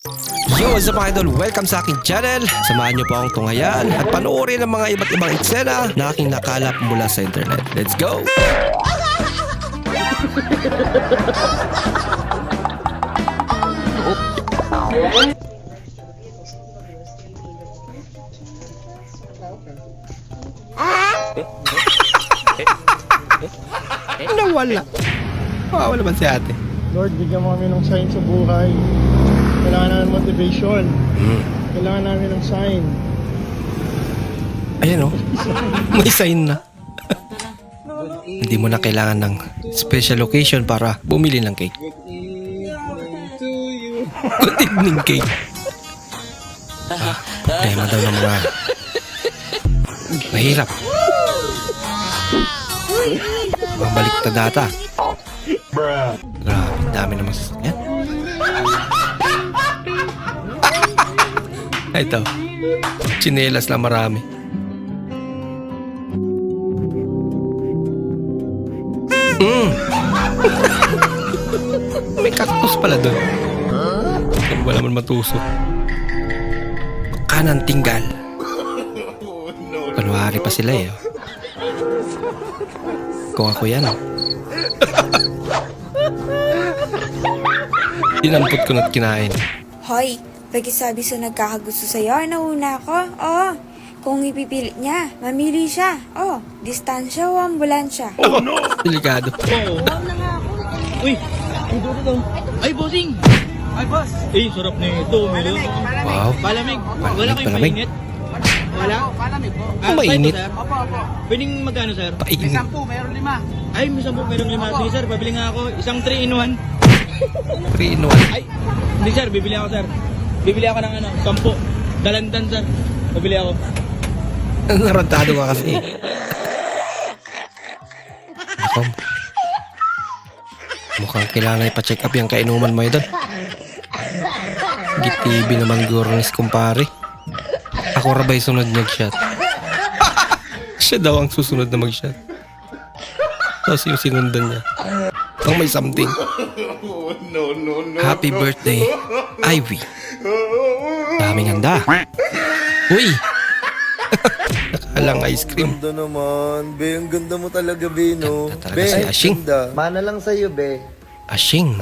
Yo, what's up mga idol? Welcome sa aking channel. Samahan niyo po akong tunghayan at panoorin ang mga iba't ibang eksena na aking nakalap mula sa internet. Let's go! Nawala. Wala ba si ate? Lord, bigyan mo kami ng sign sa buhay. Kailangan namin motivation. Kailangan namin ng sign. Ayan oh. May sign na. Hindi mo na kailangan ng special occasion para bumili ng cake. Good evening cake. Problema daw ng mga mahirap. Mga baliktad data. Grabe, dami naman sasakyan. Ito, tsinelas na marami. May cactus pala doon. Kung wala man matusok. Kanan tinggal. Kunwari pa sila eh. Kung ako yan. Inampot ko na't kinain. Hoy, pagkasabi sa nagkakagusto sa'yo, nauna ako. Oo, kung ipipilit niya, mamili siya. Oh, distansya o ambulansya. Oh no! Delikado. Uy! Ito dito. Ay, bossing! Ay, boss! Eh, sarap na ito. Milo. Wow. Palamig. Wala kayong Palamig. mainit? Wala? Palamig po. Mainit. Opo. Pwedeng magkano, sir? Painit. Mayroon 5. Ay, may 10, mayroon 5. Sige, sir, pabili nga ako. Isang 3-in-1. 3 in 1. Ay, hindi, sir. Bibili ako, sir. Bibili ako ng 10. Dalandan, sir. Pabili ako. Narantado ka kasi. Ako. Mukhang kailangan ipa-check up yung kainuman mo idol. GTV naman gurnis kumpare. Ako rabay sunod mag-shot. Siya daw ang susunod na mag-shot. Tapos yung sinundan niya. Ang may something. Happy birthday, Ivy. Daming handa. Uy! Nakalang ice cream. Ganda naman. Be, ang ganda mo talaga, Be, no? Ganda talaga si Ashing. Ganda. Mana lang sa'yo, Be. Ashing.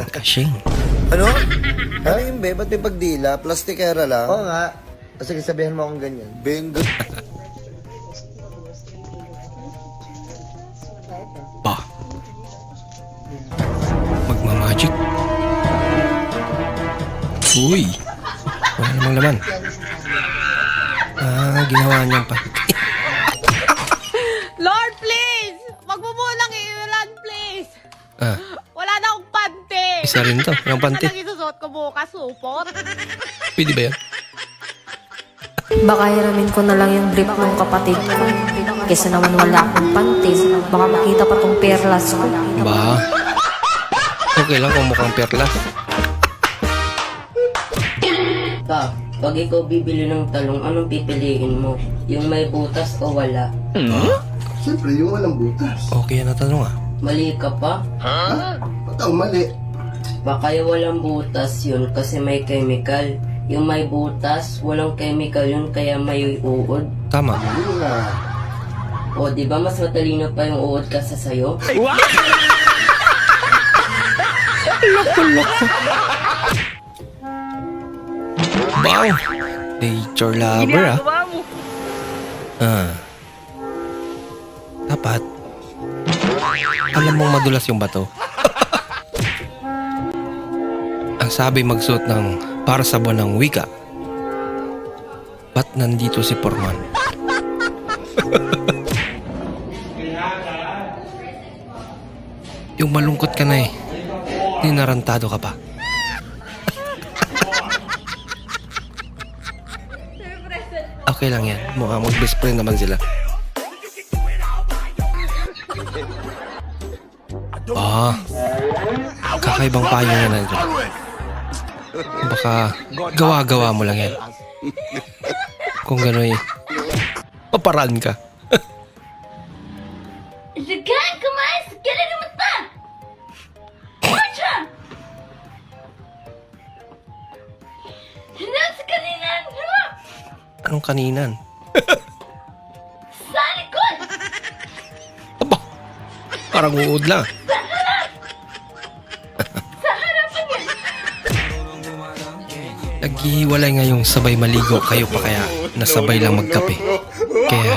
Ano? Ano yun, Be? Ba't may pagdila? Plastikera lang? Oo nga. Sige, sabihin mo akong ganyan. Be, ang ganda. Bah. Magmamagic. Uy. Wala namang laman. Ginawa niyang panty. Lord, please! Magbubulang iulan, please! Wala na akong pante! Isa rin to. Yung panty. Ano lang isusuot ko bukas, supot? Pwede ba yan? Baka hiramin ko na lang yung brief ng kapatid ko. Kesa naman wala akong panty. Baka makita pa tong perlas ko. Ba? Okay lang kung mukhang perlas. Pa, pag ikaw bibili ng talong, anong pipiliin mo? Yung may butas o wala? Siyempre, yung walang butas. Okay na tanong Mali ka pa? Ba't ang mali? Baka yung walang butas yun kasi may chemical. Yung may butas, walang chemical yun kaya may uod. Tama. Yun nga. O, di ba mas matalino pa yung uod kasa sa'yo? Wow! Nature lover Dapat alam mong madulas yung bato. Ang sabi magsuot ng para sa buwan ng wika. Ba't nandito si Porman? Yung malungkot ka na ninarantado ka pa. Okay lang yan. Mukhang mag-best friend naman sila. Kakaibang payo na nandito. Baka gawa-gawa mo lang yan. Kung gano'y paparaan ka. Zagan, kumain! Sakyan na mata! Marcha! Anong kaninan? Sa likod! Aba, parang uod lang. Sa harapan niya! Naghihiwalay ngayong sabay maligo, kayo pa kaya nasabay lang magkape. Kaya,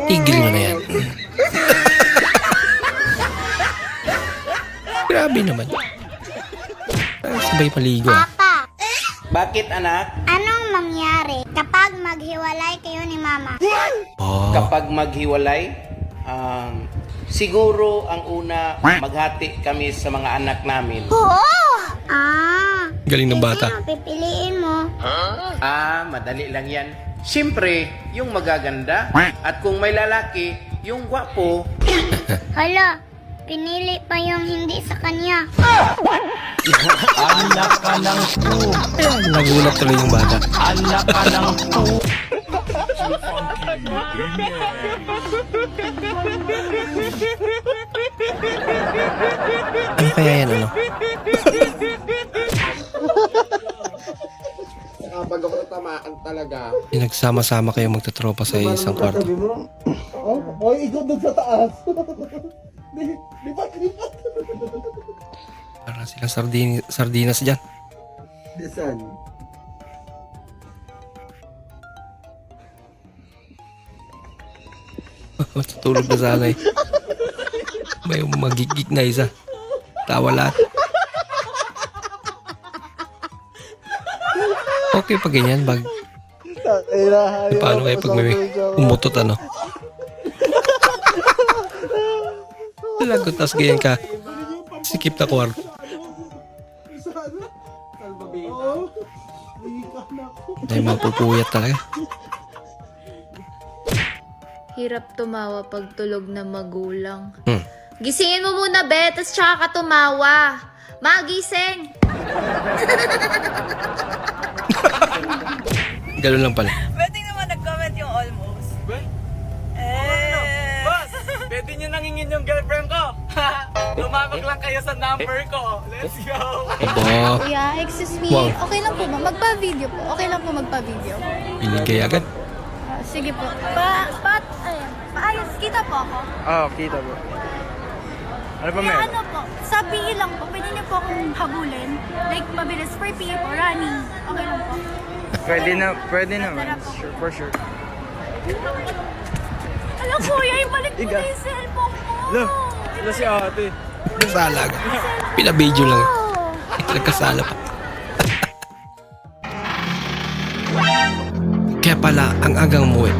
itigil mo na yan. Grabe naman. Ay, sabay maligo. Papa, Bakit anak? anong mangyari kapag maghiwalay kayo ni Mama? Oh, Kapag maghiwalay, siguro ang una, maghati kami sa mga anak namin. galing ng bata. Sino pipiliin mo? Madali lang yan. Siyempre, yung magaganda. At kung may lalaki, yung gwapo. Hala, pinili pa yung hindi sa kanya. Nagulat tuloy yung bata. Ano kaya yan, ano? Kapag ako natamaan talaga. Pinagsama-sama kayo magtatropa sa isang kwarto. Ikaw doon sa taas. Lipat. Parang silang sardinas dyan. Desan. Matutulog na sana eh. May magigig na isa. Tawa lahat. Okay pa ganyan, bag. Paano kaya pag may umutot, ano? Lagot, tas ganyan ka. Sikip na kwarto. Dahil mapupuyat talaga. Hirap tumawa pag tulog na magulang. Hmm. Gisingin mo muna, Bet, tas tsaka ka tumawa. Magising! Ganun lang pala. Pwede naman nag-comment yung almost. Boss, pwede nyo nangingin yung girlfriend ko. Tumawag lang kayo sa number ko. Let's go. Aba, Kuya, excuse me. Wow. Okay lang po ba? Magpa-video po. Okay lang po magpa-video. pinigay agad. Sige po. Paayos, kita po ako. Kita po. Ano pa Kaya ano po, sabihin lang po, pwede niyo po akong habulin. Like, mabilis for PA po, running. Okay lang po. Pwede Tara po. For sure. Alam kuya, ibalik mo na yung cellphone ko. Sila si ate. Kasala agad. Pinabidyo lang. Nagkasala pa. Kaya pala, ang agang umuwi.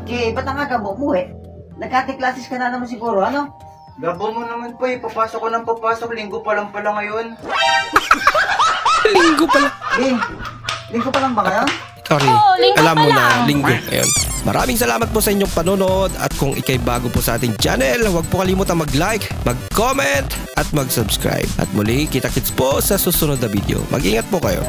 Okay, ba't ang aga mo umuwi? Nagkati-classes ka na naman siguro, ano? Gabo mo naman po eh. Papasok ko ng papasok. Linggo pa lang pala ngayon. Linggo pala. Linggo pa lang ba ngayon? Sorry, alam mo na, linggo ngayon. Maraming salamat po sa inyong panonood at kung ikay bago po sa ating channel, huwag po kalimutan mag-like, mag-comment at mag-subscribe. At muli, kita-kits po sa susunod na video. Mag-ingat po kayo.